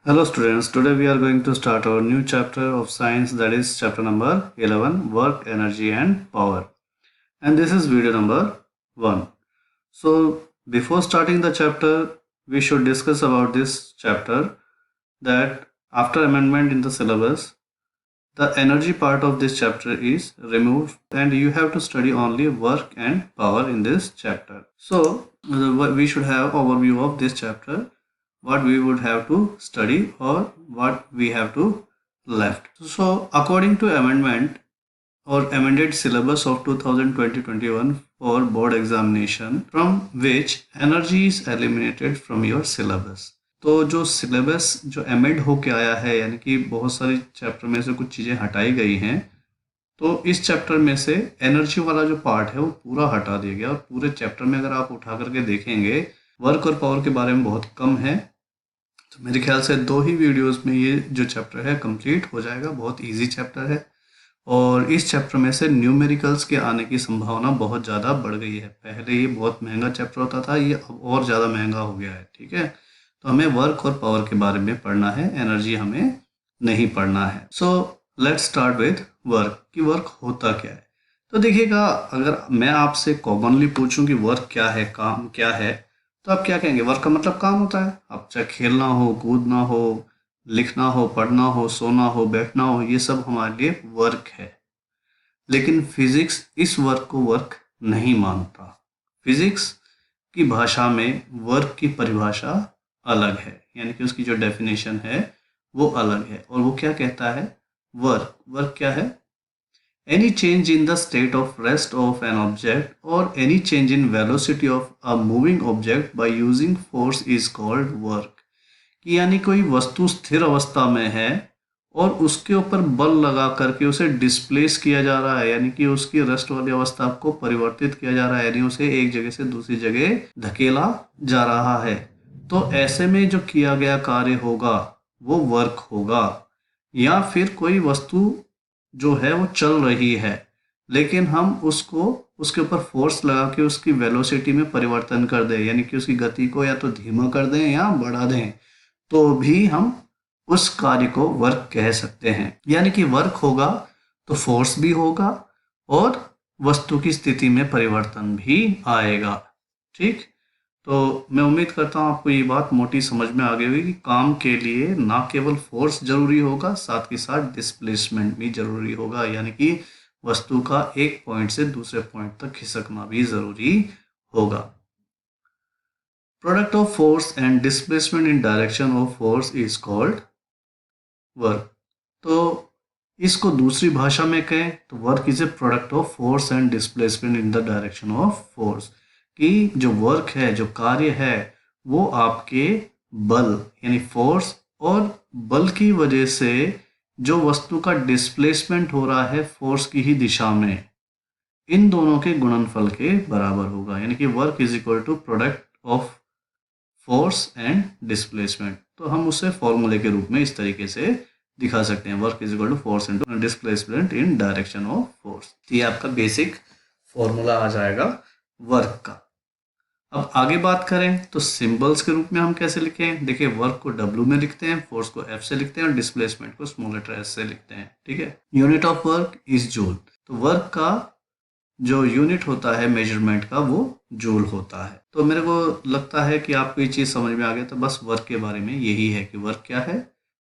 Hello students, today we are going to start our new chapter of science, that is chapter number 11, work, energy and power. And this is video number 1. So before starting the chapter, we should discuss about this chapter that after amendment in the syllabus, the energy part of this chapter is removed and you have to study only work and power in this chapter. So we should have overview of this chapter, what we would have to study or what we have to left. So according to amendment or amended syllabus of 2020-21 for board examination, from which energy is eliminated from your syllabus. तो जो syllabus जो amend होके आया है, यानी कि बहुत सारी चैप्टर में से कुछ चीज़ें हटाई गई हैं, तो इस चैप्टर में से एनर्जी वाला जो पार्ट है वो पूरा हटा दिया गया। और पूरे चैप्टर में अगर आप उठा करके देखेंगे, वर्क और पावर के बारे में बहुत कम है। तो मेरे ख्याल से 2 ही वीडियोस में ये जो चैप्टर है कंप्लीट हो जाएगा। बहुत इजी चैप्टर है और इस चैप्टर में से न्यूमेरिकल्स के आने की संभावना बहुत ज़्यादा बढ़ गई है। पहले ये बहुत महंगा चैप्टर होता था, ये अब और ज़्यादा महंगा हो गया है। ठीक है, तो हमें वर्क और पावर के बारे में पढ़ना है, एनर्जी हमें नहीं पढ़ना है। So let's start with work, कि वर्क होता क्या है। तो देखिएगा, अगर मैं आपसे कॉमनली पूछूं कि वर्क क्या है, काम क्या है, तो आप क्या कहेंगे? वर्क का मतलब काम होता है। अब चाहे खेलना हो, कूदना हो, लिखना हो, पढ़ना हो, सोना हो, बैठना हो, ये सब हमारे लिए वर्क है। लेकिन फिजिक्स इस वर्क को वर्क नहीं मानता। फिजिक्स की भाषा में वर्क की परिभाषा अलग है, यानी कि उसकी जो डेफिनेशन है वो अलग है। और वो क्या कहता है? वर्क क्या है? Any change in the state of rest of an object or any change in velocity of a moving object by using force is called work। कि यानी कोई वस्तु स्थिर अवस्था में है और उसके ऊपर बल लगा करके उसे डिस्प्लेस किया जा रहा है, यानी कि उसकी रेस्ट वाली अवस्था को परिवर्तित किया जा रहा है, यानी उसे एक जगह से दूसरी जगह धकेला जा रहा है। तो ऐसे में जो किया गया कार्य होगा वो वर्क होगा। या फिर कोई वस्तु जो है वो चल रही है, लेकिन हम उसको उसके ऊपर फोर्स लगा के उसकी वेलोसिटी में परिवर्तन कर दें, यानी कि उसकी गति को या तो धीमा कर दें या बढ़ा दें, तो भी हम उस कार्य को वर्क कह सकते हैं। यानी कि वर्क होगा तो फोर्स भी होगा और वस्तु की स्थिति में परिवर्तन भी आएगा। ठीक, तो मैं उम्मीद करता हूँ आपको ये बात मोटी समझ में आ गई होगी कि काम के लिए ना केवल फोर्स जरूरी होगा, साथ ही साथ डिस्प्लेसमेंट भी जरूरी होगा, यानी कि वस्तु का एक पॉइंट से दूसरे पॉइंट तक खिसकना भी जरूरी होगा। Product of force and displacement in direction of force is called work. तो इसको दूसरी भाषा में कहें तो work is a product of force and displacement in the direction of force. कि जो वर्क है, जो कार्य है, वो आपके बल यानी फोर्स और बल की वजह से जो वस्तु का डिस्प्लेसमेंट हो रहा है फोर्स की ही दिशा में, इन दोनों के गुणनफल के बराबर होगा। यानी कि work is equal to product of force and displacement. तो हम उसे फॉर्मूले के रूप में इस तरीके से दिखा सकते हैं, work is equal to force into displacement in direction of force. ये आपका बेसिक फॉर्मूला आ जाएगा वर्क का। अब आगे बात करें तो सिंबल्स के रूप में हम कैसे लिखें? देखिए, वर्क को W में लिखते हैं, फोर्स को F से लिखते हैं और डिस्प्लेसमेंट को स्मॉल लेटर S से लिखते हैं। ठीक है, unit of work is joule. तो वर्क का जो यूनिट होता है मेजरमेंट का वो जूल होता है। तो मेरे को लगता है कि आपको ये चीज समझ में आ गया। तो बस वर्क के बारे में यही है कि वर्क क्या है।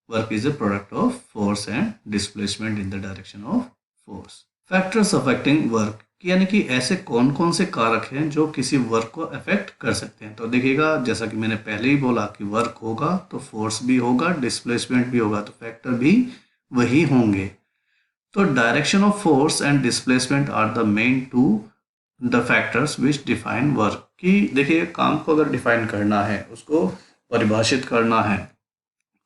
Work is a product of force and displacement in the direction of force. Factors affecting work, यानी कि ऐसे कौन कौन से कारक हैं जो किसी वर्क को अफेक्ट कर सकते हैं। तो देखिएगा, जैसा कि मैंने पहले ही बोला कि वर्क होगा तो फोर्स भी होगा, डिस्प्लेसमेंट भी होगा, तो फैक्टर भी वही होंगे। तो direction of force and displacement are the main two the factors which define work. कि देखिए, काम को अगर डिफाइन करना है, उसको परिभाषित करना है,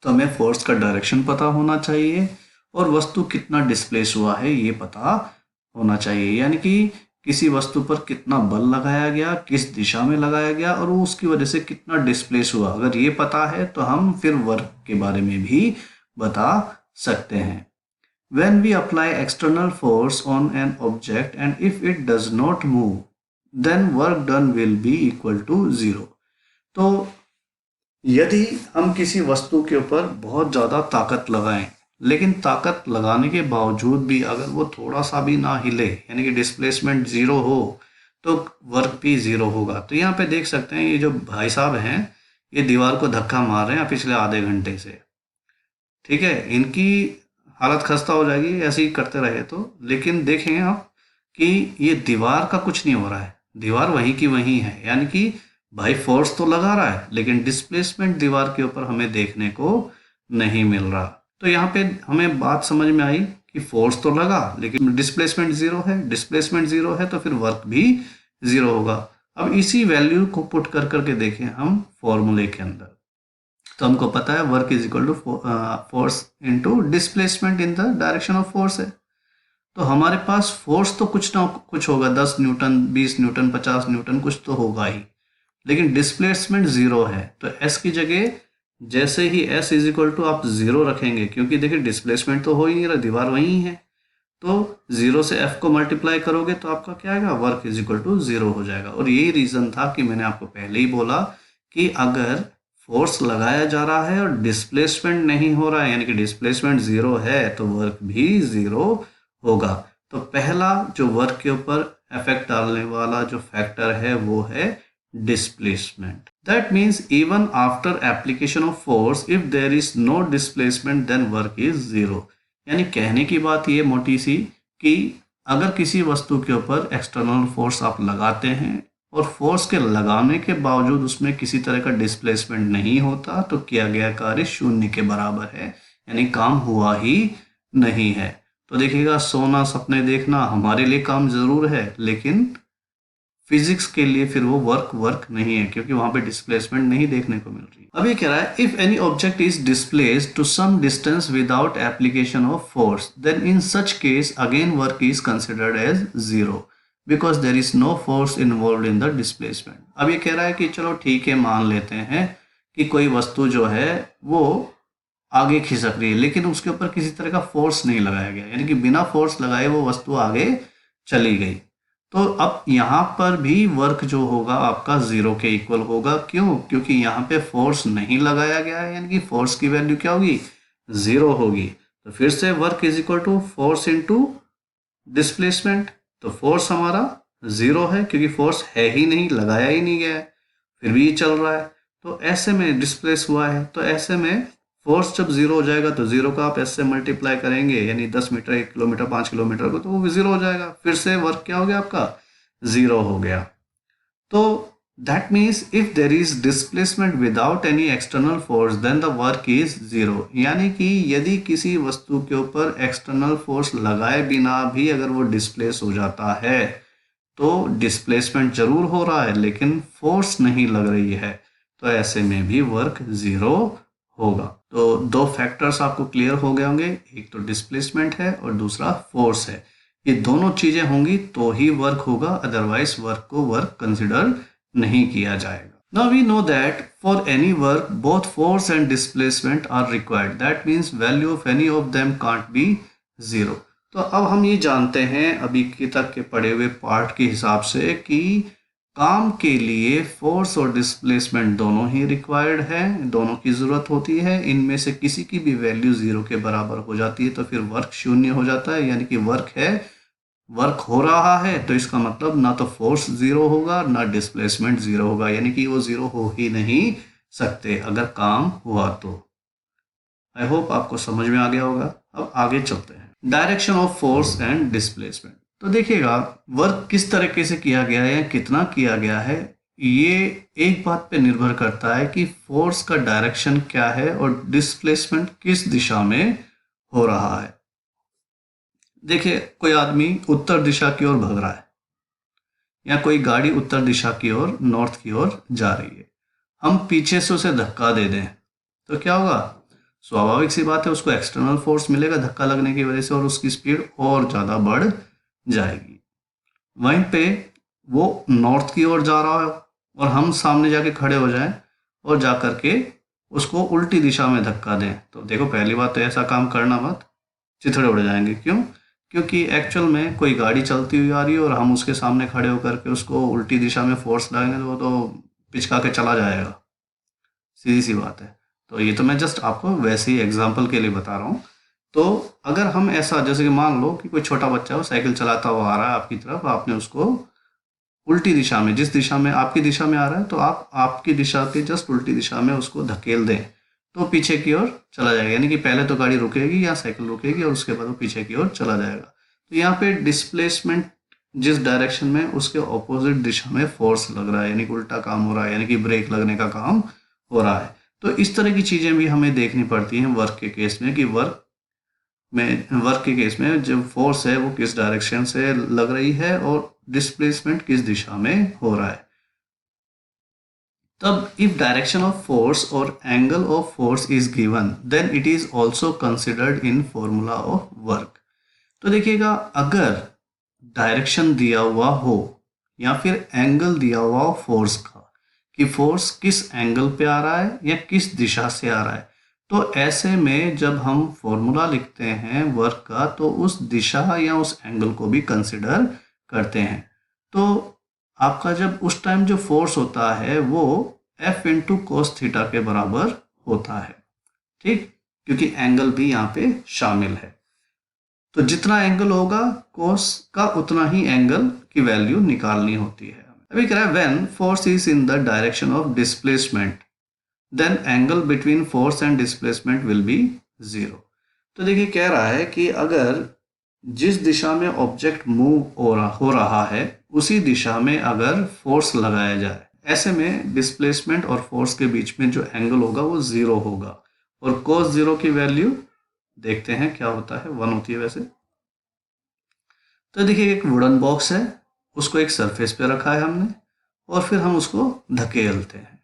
तो हमें फोर्स का डायरेक्शन पता होना चाहिए और वस्तु कितना डिस्प्लेस हुआ है ये पता होना चाहिए। यानी कि किसी वस्तु पर कितना बल लगाया गया, किस दिशा में लगाया गया और वो उसकी वजह से कितना डिस्प्लेस हुआ, अगर ये पता है तो हम फिर वर्क के बारे में भी बता सकते हैं। When we apply external force on an object and if it does not move, then work done will be equal to 0। तो यदि हम किसी वस्तु के ऊपर बहुत ज़्यादा ताकत लगाएं, लेकिन ताकत लगाने के बावजूद भी अगर वो थोड़ा सा भी ना हिले, यानी कि डिस्प्लेसमेंट ज़ीरो हो, तो वर्क भी ज़ीरो होगा। तो यहाँ पे देख सकते हैं ये जो भाई साहब हैं, ये दीवार को धक्का मार रहे हैं पिछले आधे घंटे से। ठीक है, इनकी हालत खस्ता हो जाएगी ऐसे ही करते रहे तो। लेकिन देखें आप कि ये दीवार का कुछ नहीं हो रहा है, दीवार वहीं की वहीं है, यानी कि भाई फोर्स तो लगा रहा है लेकिन डिस्प्लेसमेंट दीवार के ऊपर हमें देखने को नहीं मिल रहा। तो यहाँ पे हमें बात समझ में आई कि फोर्स तो लगा लेकिन डिस्प्लेसमेंट जीरो है, डिस्प्लेसमेंट जीरो है तो फिर वर्क भी जीरो होगा। अब इसी वैल्यू को पुट कर करके देखें हम फॉर्मूले के अंदर, तो हमको पता है work is equal to force into displacement in the direction of force है। तो हमारे पास फोर्स तो कुछ ना कुछ होगा, 10 न्यूटन, 20 न्यूटन, 50 न्यूटन, कुछ तो होगा ही, लेकिन डिस्प्लेसमेंट जीरो है। तो एस की जगह जैसे ही एस इज इक्वल टू आप जीरो रखेंगे, क्योंकि देखिए डिस्प्लेसमेंट तो हो ही नहीं रहा, दीवार वही है, तो जीरो से एफ को मल्टीप्लाई करोगे तो आपका क्या आएगा, work is equal to zero हो जाएगा। और यही रीजन था कि मैंने आपको पहले ही बोला कि अगर फोर्स लगाया जा रहा है और डिस्प्लेसमेंट नहीं हो रहा है, यानी कि डिस्प्लेसमेंट जीरो है, तो वर्क भी जीरो होगा। तो पहला जो वर्क के ऊपर इफेक्ट डालने वाला जो फैक्टर है वो है displacement. That means even after application of force, if there is no displacement, then work is zero. यानी कहने की बात ये मोटी सी कि अगर किसी वस्तु के ऊपर एक्सटर्नल फोर्स आप लगाते हैं और फोर्स के लगाने के बावजूद उसमें किसी तरह का डिस्प्लेसमेंट नहीं होता, तो किया गया कार्य शून्य के बराबर है, यानी काम हुआ ही नहीं है। तो देखिएगा, सोना सपने देखना हमारे लिए काम जरूर है, लेकिन फिजिक्स के लिए फिर वो वर्क नहीं है, क्योंकि वहां पे डिस्प्लेसमेंट नहीं देखने को मिल रही। अब ये कह रहा है if any object is displaced to some distance without application of force, then in such case again work is considered as zero because there is no force involve in the displacement. अब ये कह रहा है कि चलो ठीक है, मान लेते हैं कि कोई वस्तु जो है वो आगे खिसक रही है, लेकिन उसके ऊपर किसी तरह का फोर्स नहीं लगाया गया, यानी कि बिना फोर्स लगाए वो वस्तु आगे चली गई। तो अब यहाँ पर भी वर्क जो होगा आपका जीरो के इक्वल होगा। क्यों? क्योंकि यहाँ पे फोर्स नहीं लगाया गया है, यानी कि फोर्स की वैल्यू क्या होगी, जीरो होगी। तो फिर से work is equal to force into displacement. तो फोर्स हमारा जीरो है क्योंकि फोर्स है ही नहीं, लगाया ही नहीं गया है, फिर भी ये चल रहा है, तो ऐसे में डिस्प्लेस हुआ है। तो ऐसे में फोर्स जब जीरो हो जाएगा तो जीरो का आप एस से मल्टीप्लाई करेंगे, यानी 10 मीटर, 1 किलोमीटर, 5 किलोमीटर को, तो वो भी जीरो हो जाएगा। फिर से वर्क क्या हो गया आपका, जीरो हो गया। तो that means if there is displacement without any external force then the work is zero. यानी कि यदि किसी वस्तु के ऊपर एक्सटर्नल फोर्स लगाए बिना भी अगर वो डिस्प्लेस हो जाता है, तो डिस्प्लेसमेंट जरूर हो रहा है लेकिन फोर्स नहीं लग रही है, तो ऐसे में भी वर्क जीरो होगा। तो दो फैक्टर्स आपको क्लियर हो गए होंगे, एक तो डिस्प्लेसमेंट है और दूसरा फोर्स है। ये दोनों चीजें होंगी तो ही वर्क होगा, अदरवाइज वर्क को वर्क कंसिडर नहीं किया जाएगा। Now we know that for any work both force and displacement are required. That means value of any of them can't be zero. तो अब हम ये जानते हैं अभी की तक के पढ़े हुए पार्ट के हिसाब से कि काम के लिए फोर्स और डिस्प्लेसमेंट दोनों ही रिक्वायर्ड है, दोनों की ज़रूरत होती है। इनमें से किसी की भी वैल्यू ज़ीरो के बराबर हो जाती है तो फिर वर्क शून्य हो जाता है, यानी कि वर्क हो रहा है तो इसका मतलब ना तो फोर्स ज़ीरो होगा ना डिस्प्लेसमेंट ज़ीरो होगा, यानी कि वो ज़ीरो हो ही नहीं सकते अगर काम हुआ तो। आई होप आपको समझ में आ गया होगा। अब आगे चलते हैं, direction of force and displacement. तो देखिएगा वर्क किस तरीके से किया गया है या कितना किया गया है, ये एक बात पे निर्भर करता है कि फोर्स का डायरेक्शन क्या है और डिस्प्लेसमेंट किस दिशा में हो रहा है। देखिए, कोई आदमी उत्तर दिशा की ओर भाग रहा है या कोई गाड़ी उत्तर दिशा की ओर, नॉर्थ की ओर जा रही है, हम पीछे से उसे धक्का दे दें तो क्या होगा, स्वाभाविक सी बात है उसको एक्सटर्नल फोर्स मिलेगा धक्का लगने की वजह से और उसकी स्पीड और ज़्यादा बढ़ जाएगी। वहीं पे वो नॉर्थ की ओर जा रहा है और हम सामने जाके खड़े हो जाएं और जा करके उसको उल्टी दिशा में धक्का दें, तो देखो पहली बात तो ऐसा काम करना मत, चिथड़े उड़ जाएंगे। क्यों? क्योंकि एक्चुअल में कोई गाड़ी चलती हुई आ रही है और हम उसके सामने खड़े होकर के उसको उल्टी दिशा में फोर्स लगाएंगे तो वो तो पिचका के चला जाएगा, सीधी सी बात है। तो ये तो मैं जस्ट आपको वैसे ही एग्जाम्पल के लिए बता रहा हूँ। तो अगर हम ऐसा, जैसे कि मान लो कि कोई छोटा बच्चा हो, साइकिल चलाता हुआ आ रहा है आपकी तरफ, आपने उसको उल्टी दिशा में, जिस दिशा में आपकी दिशा में आ रहा है, तो आप आपकी दिशा के जस्ट उल्टी दिशा में उसको धकेल दें तो पीछे की ओर चला जाएगा। यानी कि पहले तो गाड़ी रुकेगी या साइकिल रुकेगी और उसके बाद वो पीछे की ओर चला जाएगा। तो यहाँ पे डिस्प्लेसमेंट जिस डायरेक्शन में, उसके ऑपोजिट दिशा में फोर्स लग रहा है, यानी कि उल्टा काम हो रहा है, यानी कि ब्रेक लगने का काम हो रहा है। तो इस तरह की चीजें भी हमें देखनी पड़ती हैं वर्क के केस में, कि वर्क के केस में जो फोर्स है वो किस डायरेक्शन से लग रही है और डिस्प्लेसमेंट किस दिशा में हो रहा है। तब इफ डायरेक्शन ऑफ फोर्स और angle of force is given, then it is also considered in formula of work. तो देखिएगा, अगर डायरेक्शन दिया हुआ हो या फिर एंगल दिया हुआ हो फोर्स का, कि फोर्स किस एंगल पे आ रहा है या किस दिशा से आ रहा है, तो ऐसे में जब हम फॉर्मूला लिखते हैं वर्क का, तो उस दिशा या उस एंगल को भी कंसिडर करते हैं। तो आपका जब उस टाइम जो फोर्स होता है वो F इंटू कोस थीटा के बराबर होता है, ठीक, क्योंकि एंगल भी यहाँ पे शामिल है। तो जितना एंगल होगा कोस का, उतना ही एंगल की वैल्यू निकालनी होती है। अभी कह रहा है when force is in the direction of displacement, then angle between force and displacement will be 0। तो देखिए, कह रहा है कि अगर जिस दिशा में ऑब्जेक्ट मूव हो रहा है उसी दिशा में अगर फोर्स लगाया जाए, ऐसे में डिस्प्लेसमेंट और फोर्स के बीच में जो एंगल होगा वो 0 होगा। और कोस 0 की वैल्यू देखते हैं क्या होता है, 1 होती है वैसे। तो देखिए, एक वुडन बॉक्स है, उसको एक सरफेस पे रखा है हमने, और फिर हम उसको धकेलते हैं।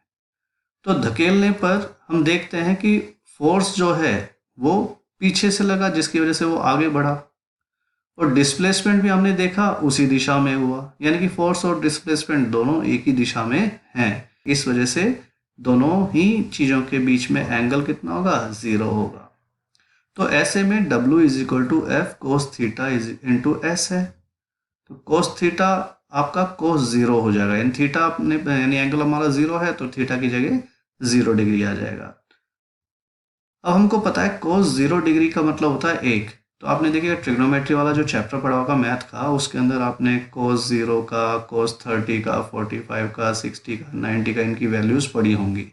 तो धकेलने पर हम देखते हैं कि फोर्स जो है वो पीछे से लगा, जिसकी वजह से वो आगे बढ़ा, और डिस्प्लेसमेंट भी हमने देखा उसी दिशा में हुआ, यानी कि फोर्स और डिस्प्लेसमेंट दोनों एक ही दिशा में हैं। इस वजह से दोनों ही चीज़ों के बीच में एंगल कितना होगा, 0 होगा। तो ऐसे में W is equal to F cos theta is into S है। तो कोस थीटा आपका कोस 0 हो जाएगा, यानी थीटा अपने, यानी एंगल हमारा 0 है तो थीटा की जगह 0 डिग्री आ जाएगा। अब हमको पता है कोस 0 डिग्री का मतलब होता है 1। तो आपने देखिए ट्रिग्नोमेट्री वाला जो चैप्टर पढ़ा होगा मैथ का, उसके अंदर आपने कोस 0 का, कोस 30 का, 45 का, 60 का, 90 का, इनकी वैल्यूज पढ़ी होंगी।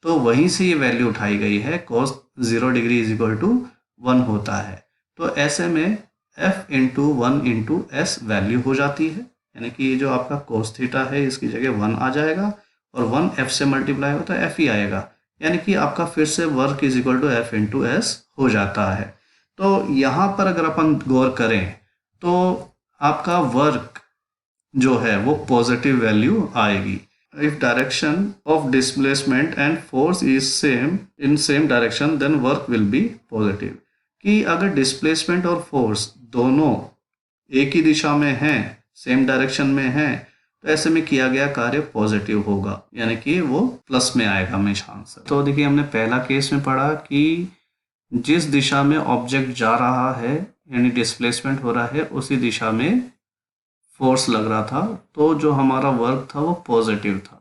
तो वहीं से ये वैल्यू उठाई गई है, कोस 0 डिग्री इज इक्वल टू 1 होता है। तो ऐसे में f into 1 into S value हो जाती है, यानी कि ये जो आपका कोस थीटा है इसकी जगह 1 आ जाएगा, और 1 f से मल्टीप्लाई होता है f ही आएगा, यानी कि आपका फिर से work is equal to F into S हो जाता है। तो यहाँ पर अगर अपन गौर करें तो आपका वर्क जो है वो पॉजिटिव वैल्यू आएगी। If direction of displacement and force is same in same direction, then work will be positive. कि अगर डिस्प्लेसमेंट और फोर्स दोनों एक ही दिशा में हैं, सेम डायरेक्शन में हैं, तो ऐसे में किया गया कार्य पॉजिटिव होगा, यानी कि वो प्लस में आएगा हमेशा आंसर। तो देखिए, हमने पहला केस में पढ़ा कि जिस दिशा में ऑब्जेक्ट जा रहा है, यानी डिस्प्लेसमेंट हो रहा है, उसी दिशा में फोर्स लग रहा था, तो जो हमारा वर्क था वो पॉजिटिव था।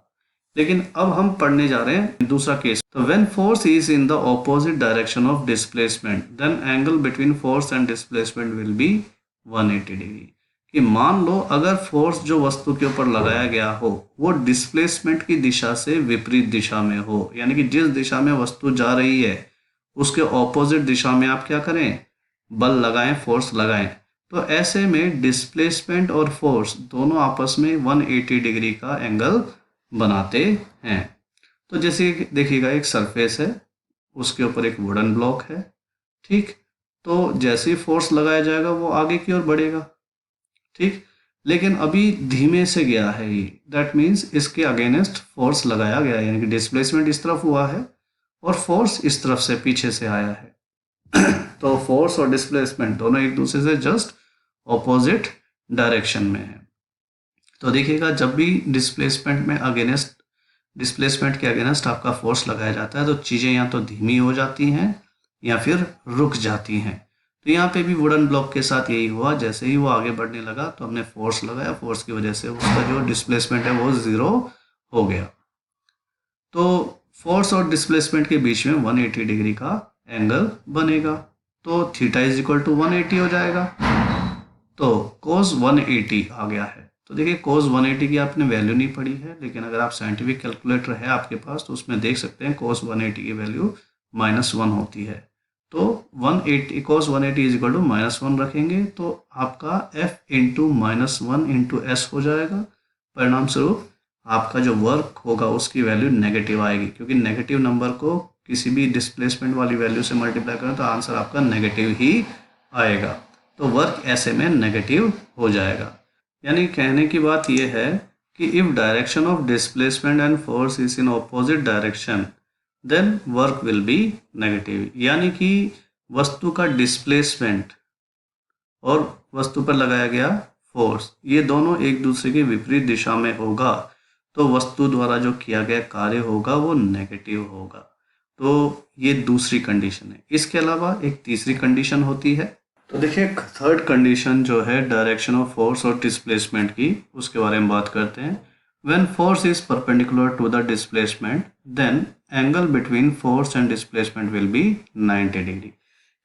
लेकिन अब हम पढ़ने जा रहे हैं दूसरा केस। तो when force is in the opposite direction of displacement, then angle between force and displacement will be 180 degree. कि मान लो अगर फोर्स जो वस्तु के ऊपर लगाया गया हो वो डिस्प्लेसमेंट की दिशा से विपरीत दिशा में हो, यानी कि जिस दिशा में वस्तु जा रही है उसके ऑपोजिट दिशा में आप क्या करें, बल लगाएं, फोर्स लगाएं। तो ऐसे में डिस्प्लेसमेंट और फोर्स दोनों आपस में 180 डिग्री का एंगल बनाते हैं। तो जैसे देखिएगा, एक सरफेस है, उसके ऊपर एक वुडन ब्लॉक है, ठीक। तो जैसे ही फोर्स लगाया जाएगा वो आगे की ओर बढ़ेगा, ठीक। लेकिन अभी धीमे से गया है ये, दैट मीन्स इसके अगेंस्ट फोर्स लगाया गया है, यानी कि डिस्प्लेसमेंट इस तरफ हुआ है और फोर्स इस तरफ से पीछे से आया है। तो फोर्स और डिस्प्लेसमेंट दोनों एक दूसरे से जस्ट ऑपोजिट डायरेक्शन में है। तो देखिएगा, जब भी डिस्प्लेसमेंट के अगेंस्ट आपका फोर्स लगाया जाता है तो चीज़ें या तो धीमी हो जाती हैं या फिर रुक जाती हैं। तो यहाँ पे भी वुडन ब्लॉक के साथ यही हुआ, जैसे ही वो आगे बढ़ने लगा तो हमने फोर्स लगाया, फोर्स की वजह से उसका जो डिस्प्लेसमेंट है वो 0 हो गया। तो फोर्स और डिस्प्लेसमेंट के बीच में 180 डिग्री का एंगल बनेगा, तो थीटा इज इक्वल टू 180 हो जाएगा। तो cos 180 आ गया है। तो देखिए cos 180 की आपने वैल्यू नहीं पढ़ी है, लेकिन अगर आप साइंटिफिक कैलकुलेटर है आपके पास तो उसमें देख सकते हैं cos 180 की वैल्यू -1 होती है। तो 180 cos 180 इज इक्वल टू -1 रखेंगे तो आपका f इंटू -1 इंटू एस हो जाएगा। परिणाम स्वरूप आपका जो वर्क होगा उसकी वैल्यू नेगेटिव आएगी, क्योंकि नेगेटिव नंबर को किसी भी डिस्प्लेसमेंट वाली वैल्यू से मल्टीप्लाई करें तो आंसर आपका नेगेटिव ही आएगा। तो वर्क ऐसे में नेगेटिव हो जाएगा। यानी कहने की बात यह है कि if direction of displacement and force is in opposite direction then work will be negative. यानी कि वस्तु का डिस्प्लेसमेंट और वस्तु पर लगाया गया फोर्स, ये दोनों एक दूसरे के विपरीत दिशा में होगा तो वस्तु द्वारा जो किया गया कार्य होगा वो नेगेटिव होगा। तो ये दूसरी कंडीशन है। इसके अलावा एक तीसरी कंडीशन होती है। तो देखिए थर्ड कंडीशन जो है डायरेक्शन ऑफ फोर्स और डिस्प्लेसमेंट की, उसके बारे में बात करते हैं। When force is perpendicular to the displacement then angle between force and displacement will be 90 degree.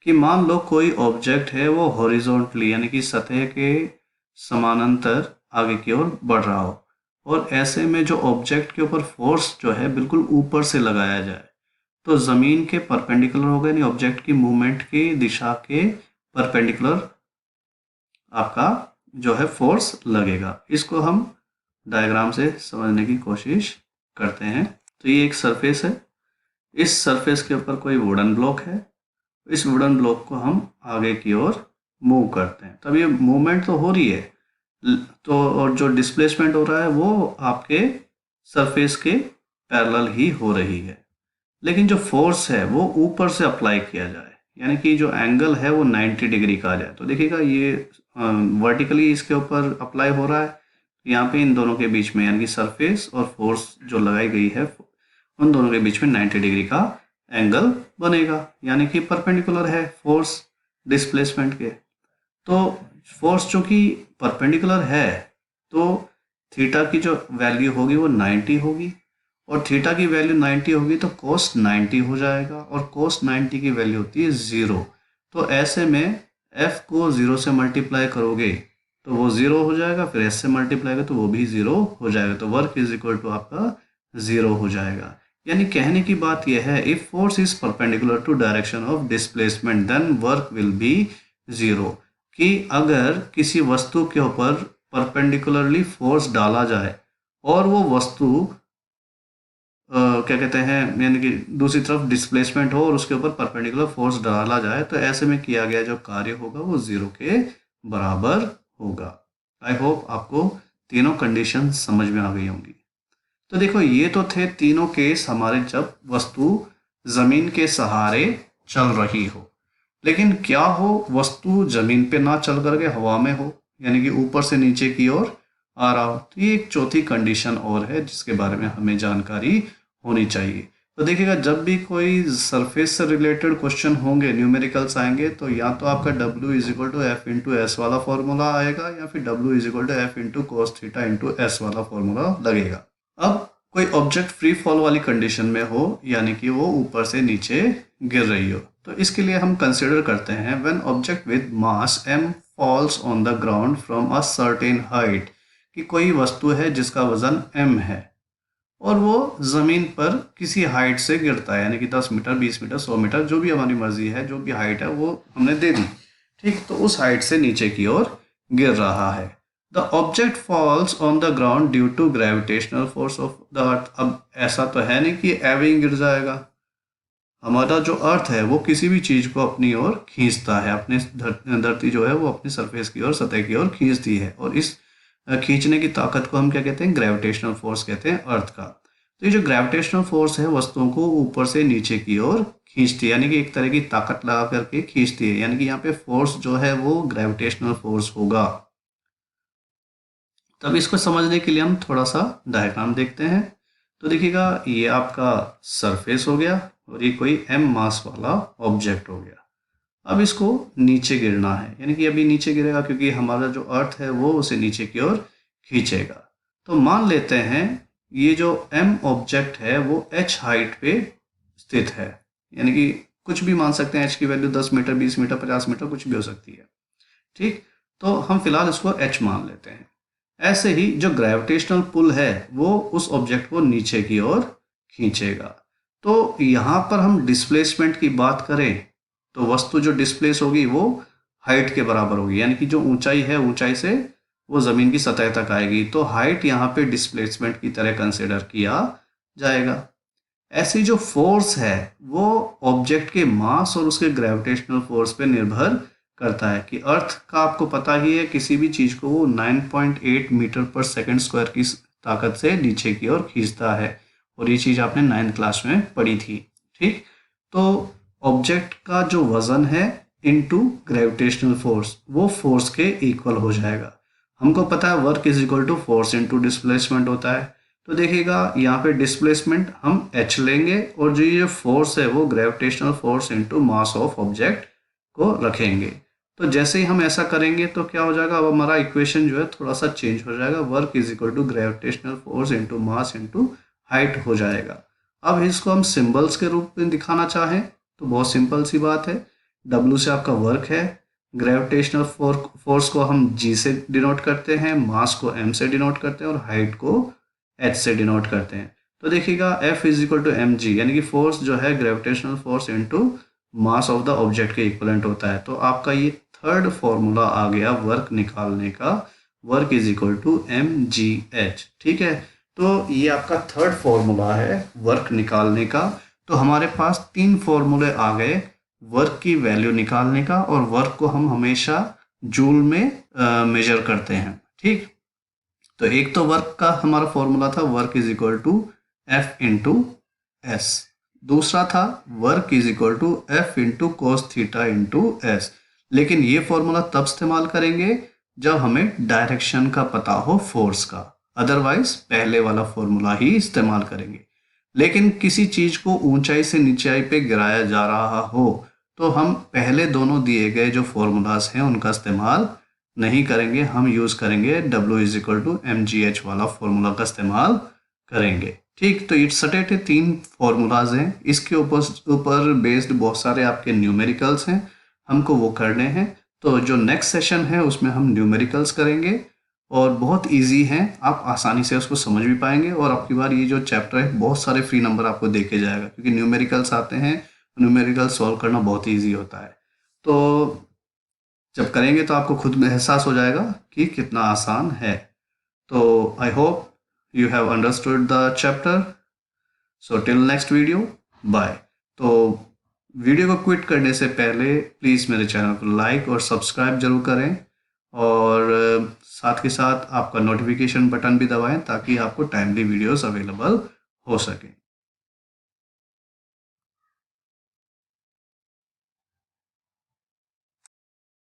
कि मान लो कोई ऑब्जेक्ट है वो हॉरिजॉन्टली यानी कि सतह के समानांतर आगे की ओर बढ़ रहा हो, और ऐसे में जो ऑब्जेक्ट के ऊपर फोर्स जो है बिल्कुल ऊपर से लगाया जाए तो ज़मीन के परपेंडिकुलर होगा, यानी ऑब्जेक्ट की मूवमेंट की दिशा के परपेंडिकुलर आपका जो है फोर्स लगेगा। इसको हम डायग्राम से समझने की कोशिश करते हैं। तो ये एक सरफेस है, इस सरफेस के ऊपर कोई वुडन ब्लॉक है, इस वुडन ब्लॉक को हम आगे की ओर मूव करते हैं। तब ये मूवमेंट तो हो रही है, तो और जो डिस्प्लेसमेंट हो रहा है वो आपके सरफेस के पैरेलल ही हो रही है। लेकिन जो फोर्स है वो ऊपर से अप्लाई किया जाए, यानी कि जो एंगल है वो 90 डिग्री का आ जाए। तो देखिएगा ये वर्टिकली इसके ऊपर अप्लाई हो रहा है, यहाँ पे इन दोनों के बीच में यानी कि सरफेस और फोर्स जो लगाई गई है उन दोनों के बीच में 90 डिग्री का एंगल बनेगा, यानी कि परपेंडिकुलर है फोर्स डिस्प्लेसमेंट के। तो फोर्स चूंकि परपेंडिकुलर है तो थीटा की जो वैल्यू होगी वो 90 होगी, और थीटा की वैल्यू 90 होगी तो कोस 90 हो जाएगा, और कोस 90 की वैल्यू होती है 0। तो ऐसे में f को 0 से मल्टीप्लाई करोगे तो वो 0 हो जाएगा, फिर s से मल्टीप्लाई करोगे तो वो भी 0 हो जाएगा, तो वर्क इज इक्वल टू आपका 0 हो जाएगा। यानी कहने की बात यह है if force is perpendicular to direction of displacement then work will be 0। कि अगर किसी वस्तु के ऊपर परपेंडिकुलरली फोर्स डाला जाए और वो वस्तु क्या कहते हैं यानी कि दूसरी तरफ डिस्प्लेसमेंट हो और उसके ऊपर परपेंडिकुलर फोर्स डाला जाए तो ऐसे में किया गया जो कार्य होगा वो 0 के बराबर होगा। आई होप आपको तीनों कंडीशन समझ में आ गई होंगी। तो देखो ये तो थे तीनों केस हमारे जब वस्तु जमीन के सहारे चल रही हो, लेकिन क्या हो वस्तु जमीन पे ना चल करके हवा में हो, यानी कि ऊपर से नीचे की ओर आ रहा हो। तो ये एक चौथी कंडीशन और है जिसके बारे में हमें जानकारी होनी चाहिए। तो देखिएगा जब भी कोई सरफेस से रिलेटेड क्वेश्चन होंगे, न्यूमेरिकल्स आएंगे, तो या तो आपका W is equal to F into S वाला फॉर्मूला आएगा या फिर W is equal to F into cos theta into S वाला फॉर्मूला लगेगा। अब कोई ऑब्जेक्ट फ्री फॉल वाली कंडीशन में हो, यानी कि वो ऊपर से नीचे गिर रही हो, तो इसके लिए हम कंसिडर करते हैं when object with mass m false on the ground from a certain height. कि कोई वस्तु है जिसका वजन m है और वो ज़मीन पर किसी हाइट से गिरता है, यानी कि 10 मीटर 20 मीटर 100 मीटर जो भी हमारी मर्जी है, जो भी हाइट है वो हमने दे दी, ठीक। तो उस हाइट से नीचे की ओर गिर रहा है। The object falls on the ground due to gravitational force of the earth. अब ऐसा तो है नहीं कि एवे ही गिर जाएगा, हमारा जो अर्थ है वो किसी भी चीज़ को अपनी ओर खींचता है, अपने धरती जो है वो अपनी सरफेस की ओर सतह की ओर खींचती है, और इस खींचने की ताकत को हम क्या कहते हैं, ग्रेविटेशनल फोर्स कहते हैं अर्थ का। तो ये जो ग्रेविटेशनल फोर्स है वस्तुओं को ऊपर से नीचे की ओर खींचती है, यानी कि एक तरह की ताकत लगा करके खींचती है, यानी कि यहाँ पे फोर्स जो है वो ग्रेविटेशनल फोर्स होगा। तब इसको समझने के लिए हम थोड़ा सा डायग्राम देखते हैं। तो देखिएगा ये आपका सरफेस हो गया और ये कोई m मास वाला ऑब्जेक्ट हो गया। अब इसको नीचे गिरना है, यानी कि अभी नीचे गिरेगा क्योंकि हमारा जो अर्थ है वो उसे नीचे की ओर खींचेगा। तो मान लेते हैं ये जो m ऑब्जेक्ट है वो h हाइट पे स्थित है, यानी कि कुछ भी मान सकते हैं, h की वैल्यू 10 मीटर, 20 मीटर, 50 मीटर कुछ भी हो सकती है। ठीक, तो हम फिलहाल इसको h मान लेते हैं। ऐसे ही जो ग्रेविटेशनल पुल है वो उस ऑब्जेक्ट को नीचे की ओर खींचेगा। तो यहाँ पर हम डिस्प्लेसमेंट की बात करें तो वस्तु जो डिस्प्लेस होगी वो हाइट के बराबर होगी, यानी कि जो ऊंचाई है ऊंचाई से वो ज़मीन की सतह तक आएगी, तो हाइट यहाँ पे डिस्प्लेसमेंट की तरह कंसिडर किया जाएगा। ऐसी जो फोर्स है वो ऑब्जेक्ट के मास और उसके ग्रेविटेशनल फोर्स पे निर्भर करता है कि अर्थ का आपको पता ही है, किसी भी चीज को वो 9.8 मीटर पर सेकंड स्क्वायर की ताकत से नीचे की ओर खींचता है, और ये चीज आपने 9th क्लास में पढ़ी थी। ठीक, तो ऑब्जेक्ट का जो वजन है इनटू ग्रेविटेशनल फोर्स वो फोर्स के इक्वल हो जाएगा। हमको पता है work is equal to force into displacement होता है, तो देखिएगा यहाँ पे डिस्प्लेसमेंट हम h लेंगे और जो ये फोर्स है वो gravitational force into mass of object को रखेंगे। तो जैसे ही हम ऐसा करेंगे तो क्या हो जाएगा, अब हमारा इक्वेशन जो है थोड़ा सा चेंज हो जाएगा, work is equal to gravitational force into mass into height हो जाएगा। अब इसको हम सिंबल्स के रूप में दिखाना चाहें तो बहुत सिंपल सी बात है, W से आपका वर्क है, ग्रेविटेशनल फोर्स को हम G से डिनोट करते हैं, मास को M से डिनोट करते हैं और हाइट को H से डिनोट करते हैं। तो देखिएगा F is equal to mg, यानी कि फोर्स जो है gravitational force into mass of the object के इक्वलेंट होता है। तो आपका ये थर्ड फॉर्मूला आ गया वर्क निकालने का, work is equal to mgh। ठीक है, तो ये आपका थर्ड फॉर्मूला है वर्क निकालने का। तो हमारे पास 3 फॉर्मूले आ गए वर्क की वैल्यू निकालने का, और वर्क को हम हमेशा जूल में मेजर करते हैं। ठीक, तो एक तो वर्क का हमारा फॉर्मूला था work is equal to F into S, दूसरा था work is equal to F into cos theta into S. लेकिन ये फॉर्मूला तब इस्तेमाल करेंगे जब हमें डायरेक्शन का पता हो फोर्स का, अदरवाइज पहले वाला फॉर्मूला ही इस्तेमाल करेंगे। लेकिन किसी चीज को ऊंचाई से नीचाई पे गिराया जा रहा हो तो हम पहले दोनों दिए गए जो फॉर्मूलाज हैं उनका इस्तेमाल नहीं करेंगे, हम यूज करेंगे W is equal to mgh वाला फॉर्मूला का इस्तेमाल करेंगे। ठीक, तो इट्स सटेट 3 फॉर्मूलाज हैं, इसके ऊपर बेस्ड बहुत सारे आपके न्यूमेरिकल्स हैं, हमको वो करने हैं। तो जो नेक्स्ट सेशन है उसमें हम न्यूमेरिकल्स करेंगे और बहुत इजी हैं, आप आसानी से उसको समझ भी पाएंगे, और आपकी बार ये जो चैप्टर है बहुत सारे फ्री नंबर आपको देके जाएगा, क्योंकि न्यूमेरिकल्स आते हैं, न्यूमेरिकल सॉल्व करना बहुत ईजी होता है। तो जब करेंगे तो आपको खुद में एहसास हो जाएगा कि कितना आसान है। तो I hope you have understood the chapter. So till next video, bye. तो वीडियो को क्विट करने से पहले प्लीज़ मेरे चैनल को लाइक और सब्सक्राइब जरूर करें, और साथ के साथ आपका नोटिफिकेशन बटन भी दबाएं ताकि आपको टाइमली वीडियोस अवेलेबल हो सके।